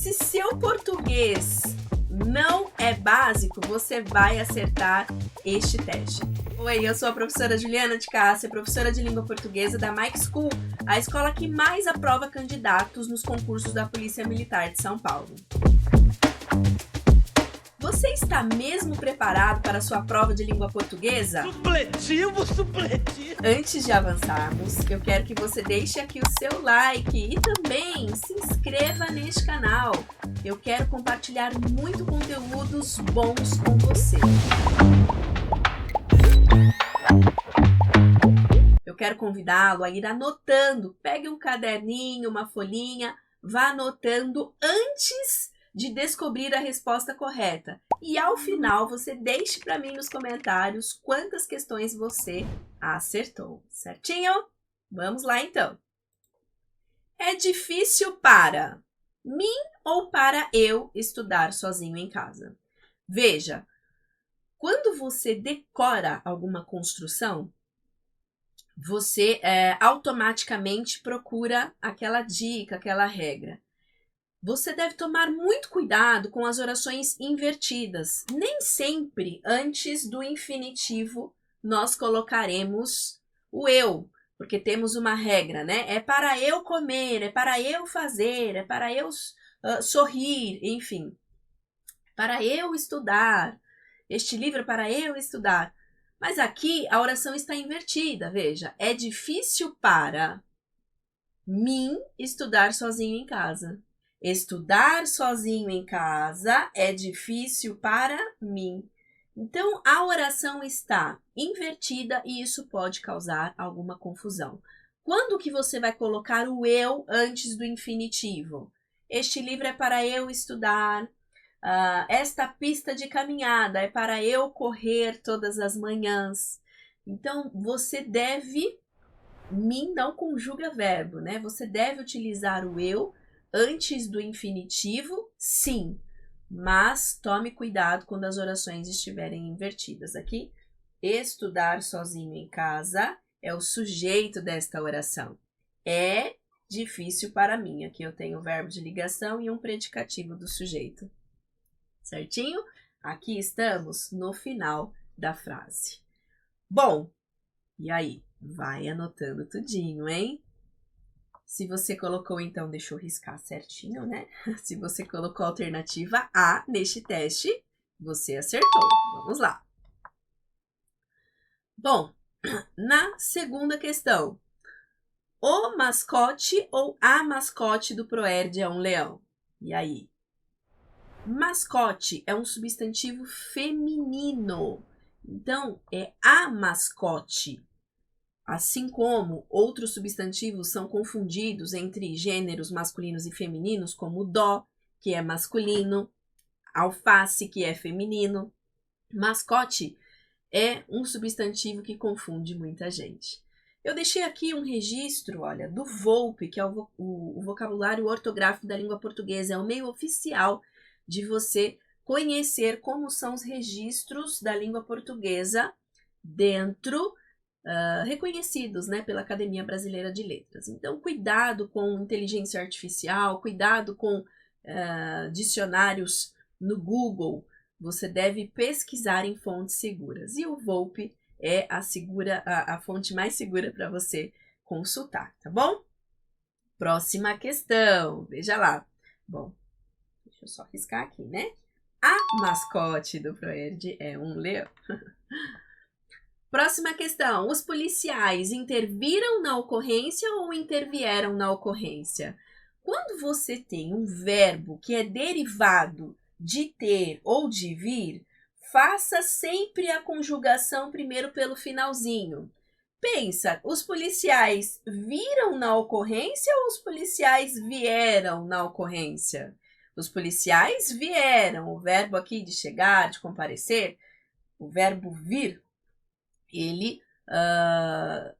Se seu português não é básico, você vai acertar este teste. Oi, eu sou a professora Juliana de Cássia, professora de língua portuguesa da Mike School, a escola que mais aprova candidatos nos concursos da Polícia Militar de São Paulo. Você está mesmo preparado para a sua prova de língua portuguesa? Supletivo! Antes de avançarmos, eu quero que você deixe aqui o seu like e também se inscreva neste canal. Eu quero compartilhar muito conteúdos bons com você. Eu quero convidá-lo a ir anotando. Pegue um caderninho, uma folhinha, vá anotando antes de descobrir a resposta correta. E ao final, você deixe para mim nos comentários quantas questões você acertou, certinho? Vamos lá então. É difícil para mim ou para eu estudar sozinho em casa? Veja, quando você decora alguma construção, você automaticamente procura aquela dica, aquela regra. Você deve tomar muito cuidado com as orações invertidas. Nem sempre antes do infinitivo nós colocaremos o eu, porque temos uma regra, né? É para eu comer, é para eu fazer, é para eu sorrir, enfim. Para eu estudar. Este livro é para eu estudar. Mas aqui a oração está invertida, veja. É difícil para mim estudar sozinho em casa. Estudar sozinho em casa é difícil para mim. Então, a oração está invertida e isso pode causar alguma confusão. Quando que você vai colocar o eu antes do infinitivo? Este livro é para eu estudar. Esta pista de caminhada é para eu correr todas as manhãs. Então, você deve... Mim não conjuga verbo, né? Você deve utilizar o eu antes do infinitivo, sim, mas tome cuidado quando as orações estiverem invertidas. Aqui, estudar sozinho em casa é o sujeito desta oração. É difícil para mim. Aqui eu tenho o verbo de ligação e um predicativo do sujeito. Certinho? Aqui estamos no final da frase. Bom, e aí? Vai anotando tudinho, hein? Se você colocou, então, deixa eu riscar certinho, né? Se você colocou a alternativa A neste teste, você acertou. Vamos lá. Bom, na segunda questão. O mascote ou a mascote do Proerd é um leão? E aí? Mascote é um substantivo feminino. Então, é a mascote. Assim como outros substantivos são confundidos entre gêneros masculinos e femininos, como dó, que é masculino, alface, que é feminino. Mascote é um substantivo que confunde muita gente. Eu deixei aqui um registro, olha, do VOLP, que é o vocabulário ortográfico da língua portuguesa. É o meio oficial de você conhecer como são os registros da língua portuguesa dentro reconhecidos, né, pela Academia Brasileira de Letras. Então, cuidado com inteligência artificial, cuidado com dicionários no Google. Você deve pesquisar em fontes seguras. E o VOLP é a fonte mais segura para você consultar, tá bom? Próxima questão, veja lá. Bom, deixa eu só riscar aqui, né? A mascote do Proerd é um leão. Próxima questão. Os policiais interviram na ocorrência ou intervieram na ocorrência? Quando você tem um verbo que é derivado de ter ou de vir, faça sempre a conjugação primeiro pelo finalzinho. Pensa, os policiais viram na ocorrência ou os policiais vieram na ocorrência? Os policiais vieram. O verbo aqui de chegar, de comparecer, o verbo vir, ele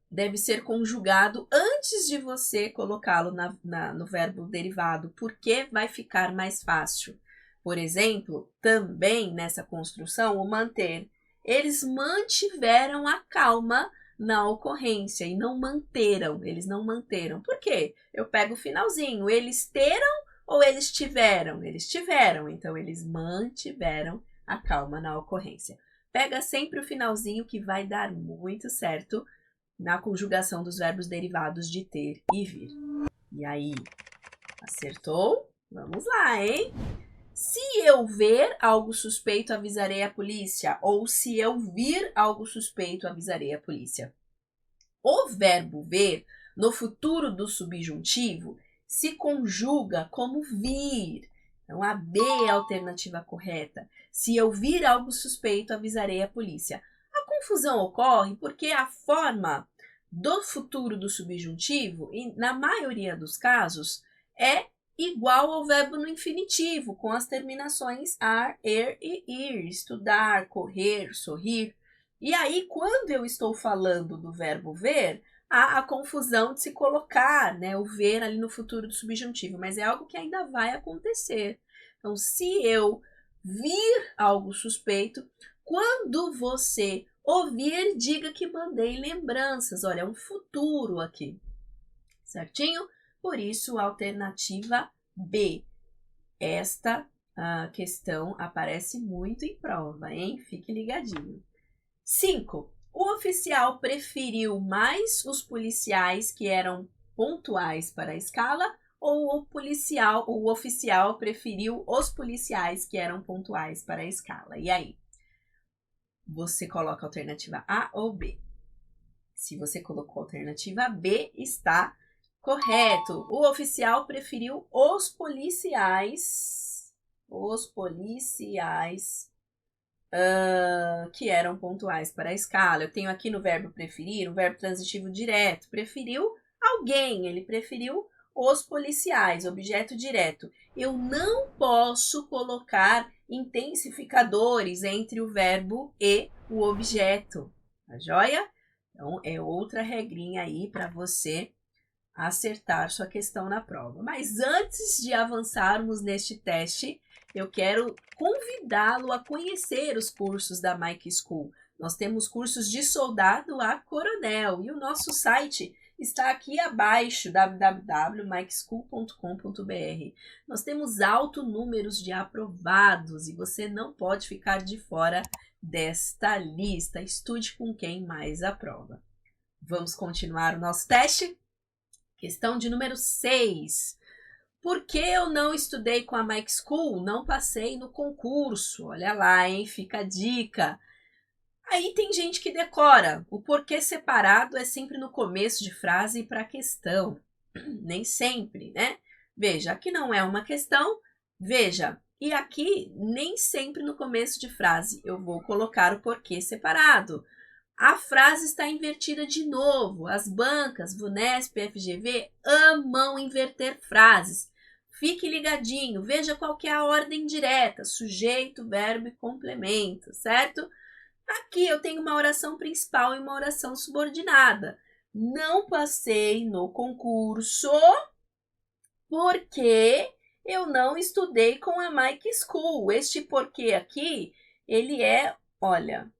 deve ser conjugado antes de você colocá-lo no verbo derivado, porque vai ficar mais fácil. Por exemplo, também nessa construção, o manter. Eles mantiveram a calma na ocorrência e não manteram. Eles não manteram. Por quê? Eu pego o finalzinho. Eles teram Ou eles tiveram? Eles tiveram, então eles mantiveram a calma na ocorrência. Pega sempre o finalzinho que vai dar muito certo na conjugação dos verbos derivados de ter e vir. E aí, acertou? Vamos lá, hein? Se eu ver algo suspeito, avisarei a polícia. Ou se eu vir algo suspeito, avisarei a polícia. O verbo ver, no futuro do subjuntivo, se conjuga como vir. Então, a B é a alternativa correta. Se eu vir algo suspeito, avisarei a polícia. A confusão ocorre porque a forma do futuro do subjuntivo, na maioria dos casos, é igual ao verbo no infinitivo, com as terminações ar, er e ir. Estudar, correr, sorrir. E aí, quando eu estou falando do verbo ver, há a confusão de se colocar, né, o ver ali no futuro do subjuntivo, mas é algo que ainda vai acontecer. Então, se eu vir algo suspeito, quando você ouvir, diga que mandei lembranças. Olha, é um futuro aqui, certinho? Por isso, a alternativa B. Esta questão aparece muito em prova, hein? Fique ligadinho. 5. O oficial preferiu mais os policiais que eram pontuais para a escala ou o oficial preferiu os policiais que eram pontuais para a escala? E aí? Você coloca a alternativa A ou B? Se você colocou a alternativa B, está correto. O oficial preferiu os policiais que eram pontuais para a escala. Eu tenho aqui no verbo preferir, o verbo transitivo direto. Preferiu alguém, ele preferiu os policiais, objeto direto. Eu não posso colocar intensificadores entre o verbo e o objeto, tá joia? Então, é outra regrinha aí para você acertar sua questão na prova. Mas antes de avançarmos neste teste, eu quero convidá-lo a conhecer os cursos da Mike School. Nós temos cursos de soldado a coronel e o nosso site está aqui abaixo, www.mikeschool.com.br. Nós temos alto números de aprovados e você não pode ficar de fora desta lista. Estude com quem mais aprova. Vamos continuar o nosso teste? Questão de número 6. Por que eu não estudei com a Mike School? Não passei no concurso. Olha lá, hein? Fica a dica. Aí tem gente que decora. O porquê separado é sempre no começo de frase e para questão. Nem sempre, né? Veja, aqui não é uma questão. Veja, e aqui nem sempre no começo de frase eu vou colocar o porquê separado. A frase está invertida de novo. As bancas, VUNESP e FGV amam inverter frases. Fique ligadinho, veja qual que é a ordem direta, sujeito, verbo e complemento, certo? Aqui eu tenho uma oração principal e uma oração subordinada. Não passei no concurso porque eu não estudei com a Mike School. Este porquê aqui, ele é, olha,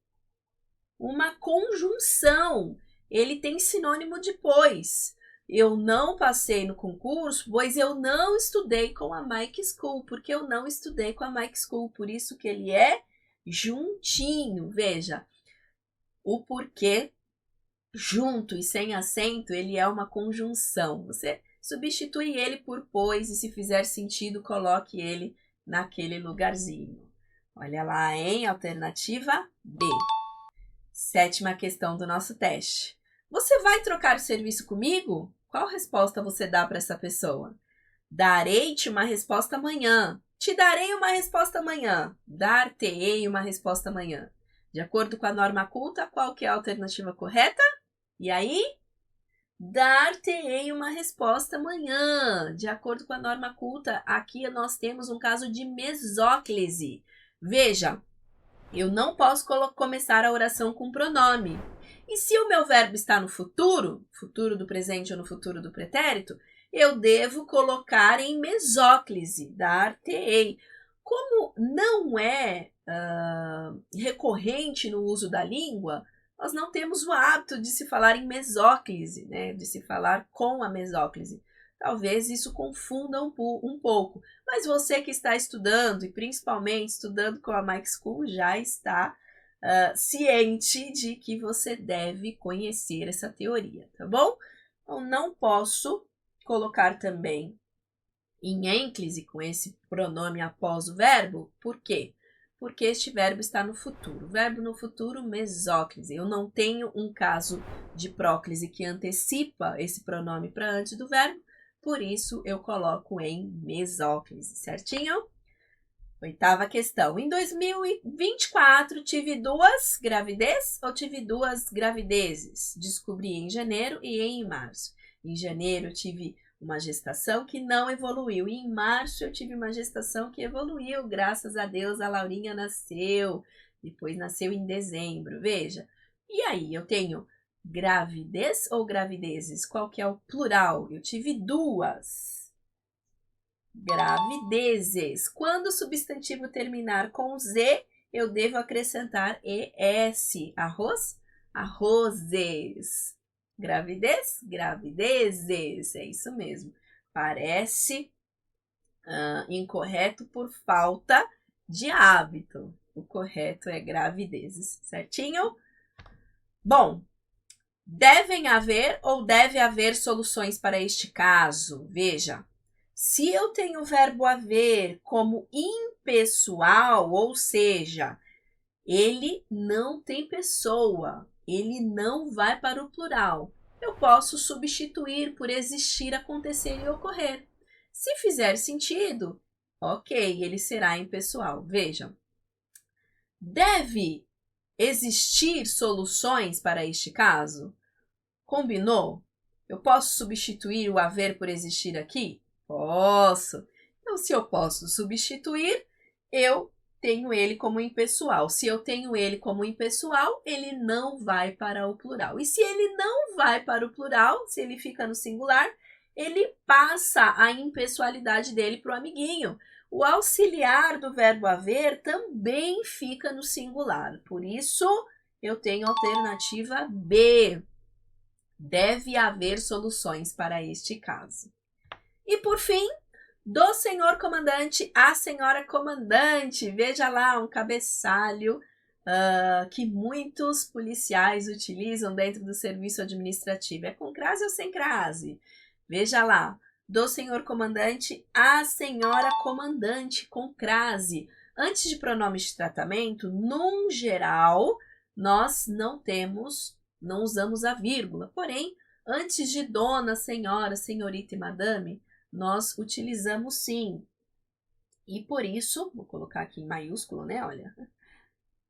uma conjunção. Ele tem sinônimo de pois. Eu não passei no concurso, pois eu não estudei com a Mike School, porque eu não estudei com a Mike School, por isso que ele é juntinho. Veja, o porquê junto e sem acento, ele é uma conjunção. Você substitui ele por pois e se fizer sentido, coloque ele naquele lugarzinho. Olha lá, hein? Alternativa B. 7ª questão do nosso teste. Você vai trocar o serviço comigo? Qual resposta você dá para essa pessoa? Darei-te uma resposta amanhã. Te darei uma resposta amanhã. Dar-te-ei uma resposta amanhã. De acordo com a norma culta, qual que é a alternativa correta? E aí? Dar-te-ei uma resposta amanhã. De acordo com a norma culta, aqui nós temos um caso de mesóclise. Veja, eu não posso começar a oração com pronome. E se o meu verbo está no futuro do presente ou no futuro do pretérito, eu devo colocar em mesóclise, dar-te-ei. Como não é recorrente no uso da língua, nós não temos o hábito de se falar em mesóclise, né? De se falar com a mesóclise. talvez isso confunda um pouco. Mas você que está estudando, e principalmente estudando com a Mike School, já está ciente de que você deve conhecer essa teoria, tá bom? Então, não posso colocar também em ênclise com esse pronome após o verbo. Por quê? Porque este verbo está no futuro. Verbo no futuro, mesóclise. Eu não tenho um caso de próclise que antecipa esse pronome para antes do verbo, por isso eu coloco em mesóclise, certinho? Oitava questão. Em 2024, tive 2 gravidez ou tive 2 gravidezes? Descobri em janeiro e em março. Em janeiro eu tive uma gestação que não evoluiu. E em março eu tive uma gestação que evoluiu. Graças a Deus a Laurinha nasceu. Depois nasceu em dezembro. Veja. E aí, eu tenho gravidez ou gravidezes? Qual que é o plural? Eu tive 2 gravidezes. Quando o substantivo terminar com Z, eu devo acrescentar ES. Arroz? Arrozes. Gravidez? Gravidezes. É isso mesmo. Parece incorreto por falta de hábito. O correto é gravidezes, certinho? Bom, devem haver ou deve haver soluções para este caso? Veja. Se eu tenho o verbo haver como impessoal, ou seja, ele não tem pessoa, ele não vai para o plural, eu posso substituir por existir, acontecer e ocorrer. Se fizer sentido, ok, ele será impessoal. Vejam, deve existir soluções para este caso? Combinou? Eu posso substituir o haver por existir aqui? Posso. Então, se eu posso substituir, eu tenho ele como impessoal. Se eu tenho ele como impessoal, ele não vai para o plural. E se ele não vai para o plural, se ele fica no singular, ele passa a impessoalidade dele para o amiguinho. O auxiliar do verbo haver também fica no singular. Por isso, eu tenho a alternativa B. Deve haver soluções para este caso. E por fim, do senhor comandante à senhora comandante. Veja lá um cabeçalho que muitos policiais utilizam dentro do serviço administrativo. É com crase ou sem crase? Veja lá, do senhor comandante à senhora comandante, com crase. Antes de pronomes de tratamento, num geral, nós não usamos a vírgula. Porém, antes de dona, senhora, senhorita e madame, nós utilizamos sim. E por isso, vou colocar aqui em maiúsculo, né? Olha.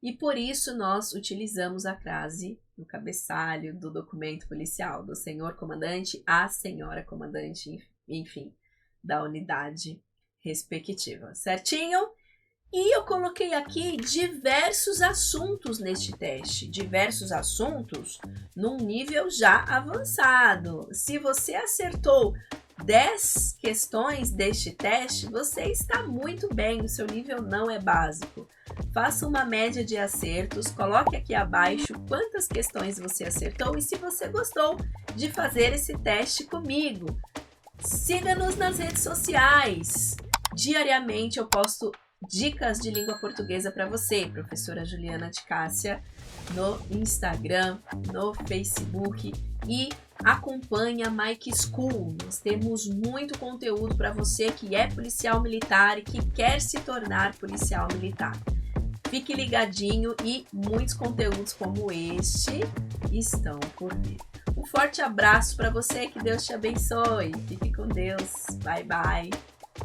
E por isso nós utilizamos a crase no cabeçalho do documento policial, do senhor comandante à senhora comandante, enfim, da unidade respectiva, certinho? E eu coloquei aqui diversos assuntos neste teste, diversos assuntos num nível já avançado. Se você acertou 10 questões deste teste, você está muito bem, o seu nível não é básico. Faça uma média de acertos, coloque aqui abaixo quantas questões você acertou e se você gostou de fazer esse teste comigo. Siga-nos nas redes sociais. Diariamente eu posto dicas de língua portuguesa para você, professora Juliana de Cássia, no Instagram, no Facebook e acompanhe a Mike School. Nós temos muito conteúdo para você que é policial militar e que quer se tornar policial militar. Fique ligadinho e muitos conteúdos como este estão por vir. Um forte abraço para você, que Deus te abençoe. Fique com Deus. Bye, bye.